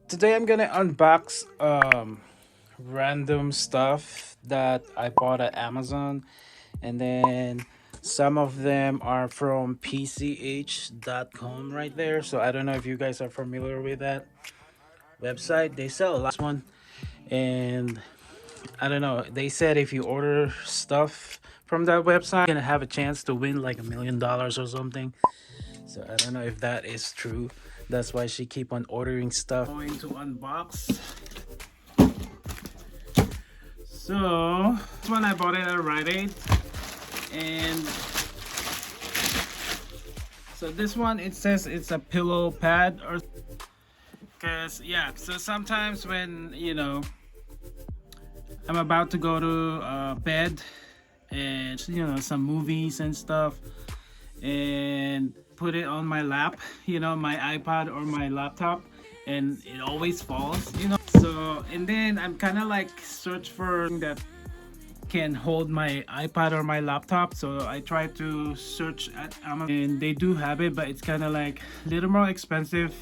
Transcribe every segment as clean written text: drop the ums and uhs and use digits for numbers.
Today I'm gonna unbox random stuff that I bought at Amazon, and then some of them are from pch.com right there. So I don't know if you guys are familiar with that website. They sell a lot of one, and I don't know. They said if you order stuff from that website, you're gonna have a chance to win like $1 million or something. So I don't know if that is true. That's why she keep on ordering stuff. Going to unbox. So this one I bought it at Rite Aid, and so this one it says it's a pillow pad, or because yeah. So sometimes when I'm about to go to bed and some movies and stuff, and put it on my lap, my iPad or my laptop, and it always falls. So and then I'm kind of like search for that can hold my iPad or my laptop. So I try to search at Amazon, and they do have it, but it's kind of like a little more expensive,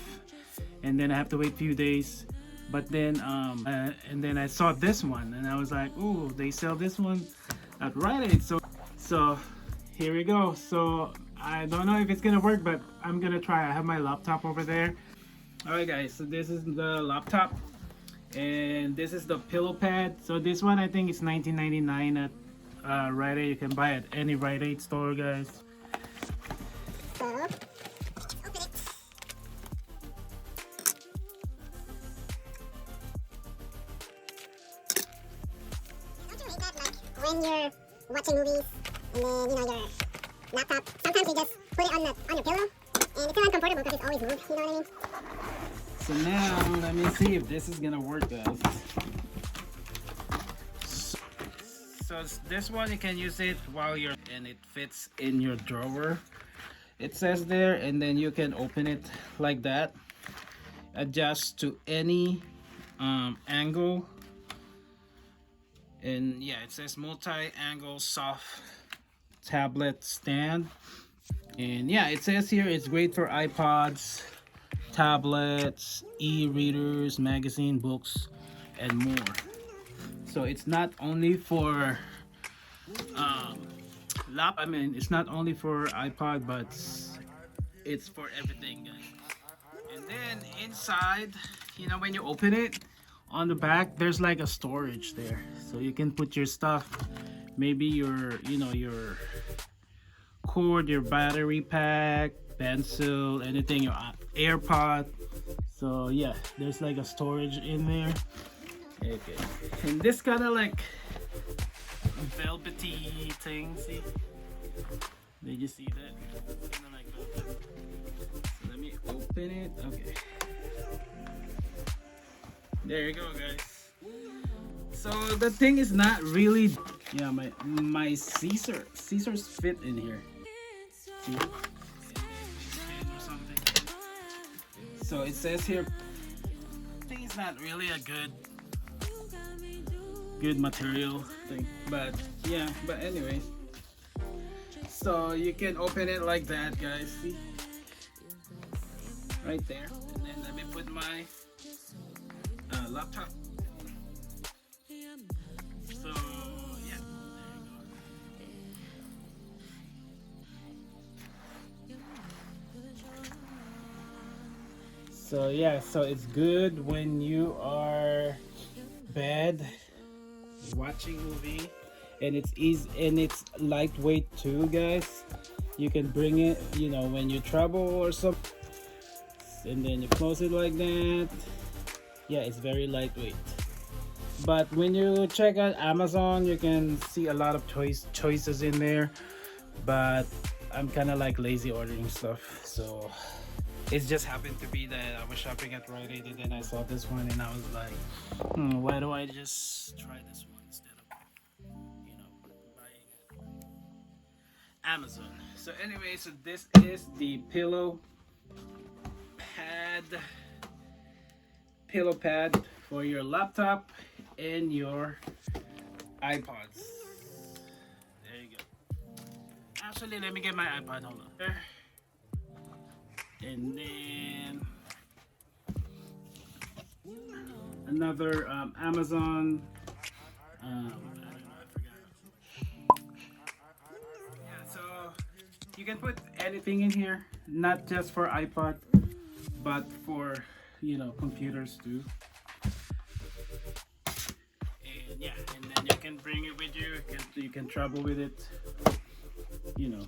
and then I have to wait a few days. But then and then I saw this one, and I was like, "Ooh, they sell this one at Rite Aid." So here we go. So I don't know if it's gonna work, but I'm gonna try. I have my laptop over there. All right, guys. So this is the laptop, and this is the pillow pad. So this one I think is 19.99 at Rite Aid. You can buy it at any Rite Aid store, guys. Don't you hate that, like, when you're watching movies and then, your laptop, sometimes you just put it on your pillow, and it's still uncomfortable because it's always moved, you know what I mean? So now let me see if this is gonna work, guys. So this one you can use it while you're, and it fits in your drawer. It says there, and then you can open it like that. Adjust to any angle, and yeah, it says multi-angle soft tablet stand. And yeah, it says here it's great for iPods, tablets, e-readers, magazine, books, and more. So it's not only for it's not only for iPod, but it's for everything, guys. And then inside, when you open it, on the back there's like a storage there, so you can put your stuff, maybe your cord, your battery pack, pencil, anything, your AirPod. So yeah, there's like a storage in there. Okay, and this kind of like velvety thing, see? Did you see that? Kind of like velvet. So let me open it. Okay, there you go, guys. So the thing is not really, yeah, my scissors fit in here. See? Or something. So it says here, I think it's not really a good material thing, but yeah, but anyways, so you can open it like that, guys. See, right there. And then let me put my laptop. So yeah, there you go. So yeah, so it's good when you are bed watching movie, and it's easy and it's lightweight too, guys. You can bring it, when you travel or something, and then you close it like that. Yeah, it's very lightweight. But when you check out Amazon, you can see a lot of choices in there. But I'm kind of like lazy ordering stuff, so it just happened to be that I was shopping at Rite Aid, and then I saw this one, and I was like, why do I just try this one instead of buying it Amazon? So anyway, so this is the pad pillow pad for your laptop and your iPods. There you go. Actually, let me get my iPad. Hold on. And then another Amazon. I don't know, I forgot. Yeah, so you can put anything in here, not just for iPod, but for, you know, computers too. And yeah, and then you can bring it with you. You can travel with it, you know,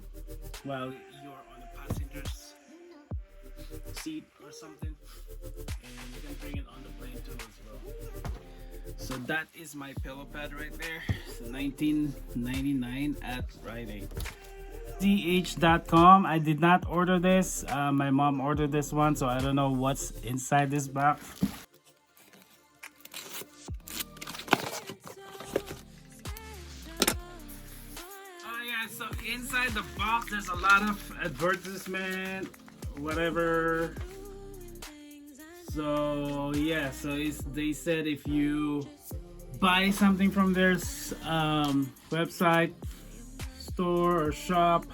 while you're on the passenger's seat or something. And you can bring it on the plane too as well. So that is my pillow pad right there. It's $19.99 at Rite Aid. DH.com. I did not order this. My mom ordered this one, so I don't know what's inside this box. Oh yeah, so inside the box there's a lot of advertisement, whatever. So yeah, so they said if you buy something from their website, store or shop,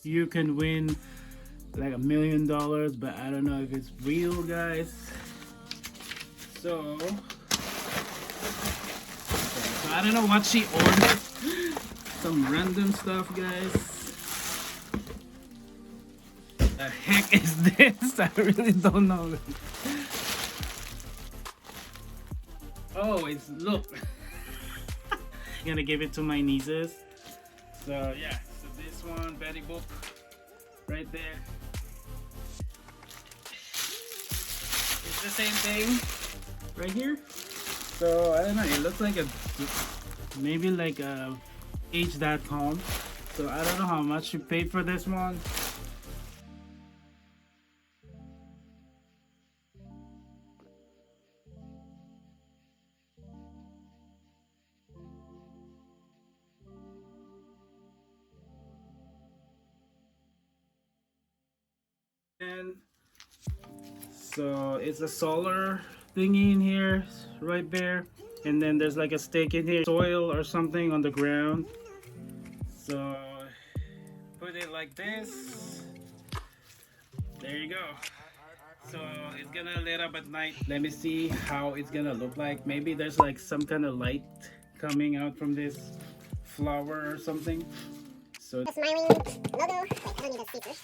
you can win like $1 million, but I don't know if it's real, guys. So I don't know what she ordered. Some random stuff, guys. The heck is this? I really don't know. Oh, it's, look. I'm gonna give it to my nieces. So yeah, so this one, Betty Boop, right there. It's the same thing right here. So I don't know, it looks like a, maybe like a H.com. So I don't know how much you paid for this one. And so it's a solar thingy in here, right there, and then there's like a stake in here, soil or something on the ground. So put it like this. There you go. So it's gonna light up at night. Let me see how it's gonna look like. Maybe there's like some kind of light coming out from this flower or something. So The smiling logo. Wait, I don't need a speaker.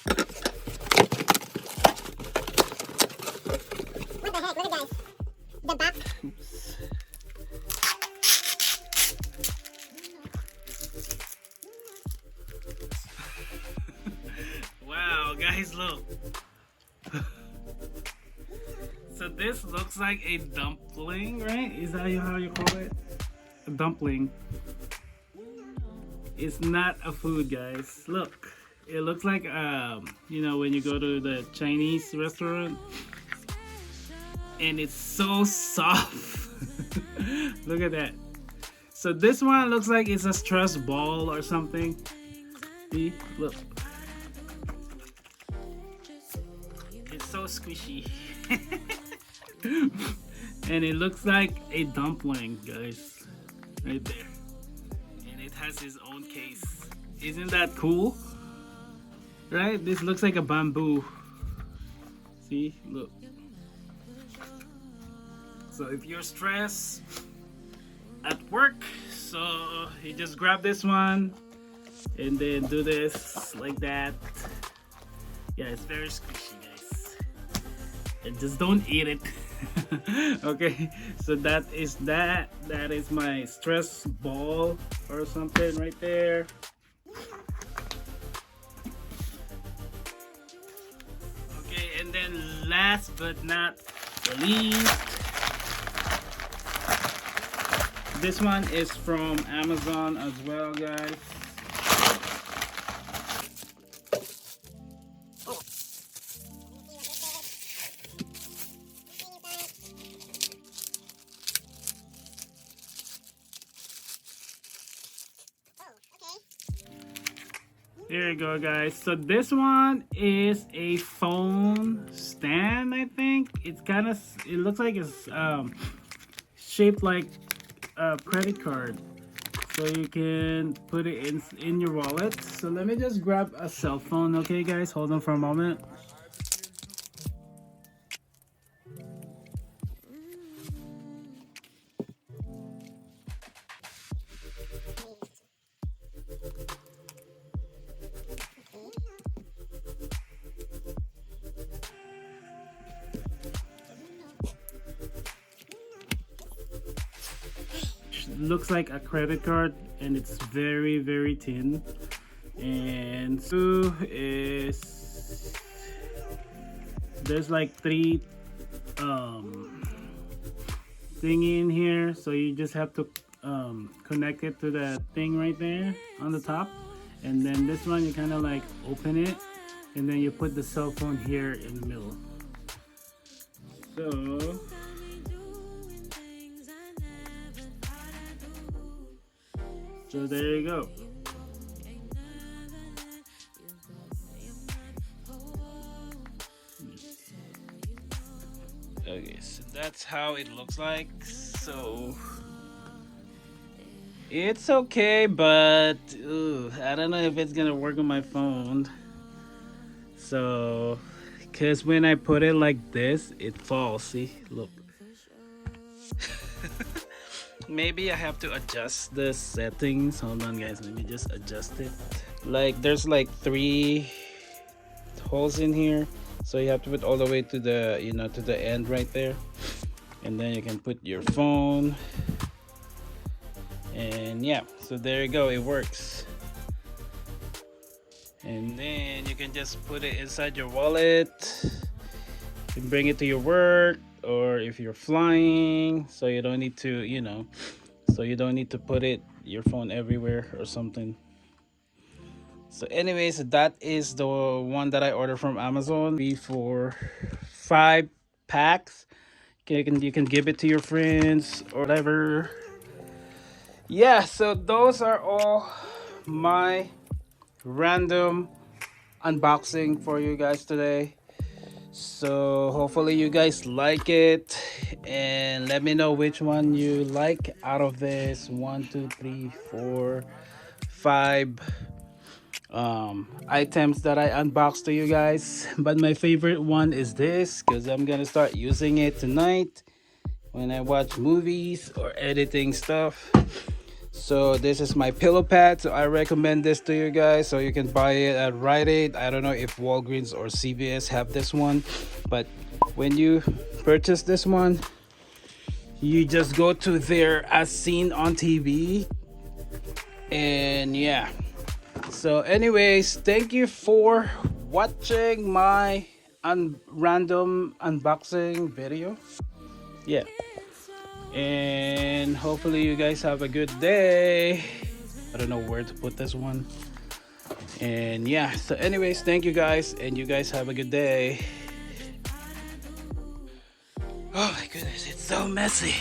What the heck? Look at guys. The back. oops. Wow, guys, look. So this looks like a dumpling, right? Is that how you call it? A dumpling. It's not a food, guys. Look, it looks like you know, when you go to the Chinese restaurant, and it's so soft. Look at that. So this one looks like it's a stress ball or something. See, look. It's so squishy. And it looks like a dumpling, guys, right there. And it has its own case. Isn't that cool? Right? This looks like a bamboo. See, look. So if you're stressed at work, so you just grab this one and then do this like that. Yeah, it's very squishy, guys. And just don't eat it. Okay, so that is my stress ball or something right there. Okay, and then last but not the least, this one is from Amazon as well, guys. Here you go, guys. So this one is a phone stand, I think. It's kind of, it looks like it's shaped like a credit card. So you can put it in your wallet. So let me just grab a cell phone, okay, guys? Hold on for a moment. looks like a credit card, and it's very, very thin. And so is there's like three thingy in here, so you just have to connect it to that thing right there on the top. And then this one, you kind of like open it, and then you put the cell phone here in the middle. So there you go. Okay, so that's how it looks like. So it's okay, but I don't know if it's gonna work on my phone. So, cause when I put it like this, it falls. See, look. Maybe I have to adjust the settings. Hold on, guys. Let me just adjust it. Like, there's like 3 holes in here, so you have to put all the way to the, you know, to the end right there, and then you can put your phone. And yeah, so there you go. It works. And then you can just put it inside your wallet. You can bring it to your work, or if you're flying, so you don't need to, you know, so you don't need to put your phone everywhere or something. So anyways, that is the one that I ordered from Amazon. 3, 4, 5 packs. You can give it to your friends or whatever. Yeah, so those are all my random unboxing for you guys today. So hopefully you guys like it, and let me know which one you like out of this 1, 2, 3, 4, 5 items that I unboxed to you guys. But my favorite one is this, because I'm gonna start using it tonight when I watch movies or editing stuff. So this is my pillow pad, so I recommend this to you guys. So you can buy it at Rite Aid. I don't know if Walgreens or CVS have this one, but when you purchase this one, you just go to their as seen on TV. And yeah, so anyways, thank you for watching my random unboxing video. Yeah, and hopefully you guys have a good day. I don't know where to put this one. And yeah, so anyways, thank you guys, and you guys have a good day. Oh my goodness, it's so messy.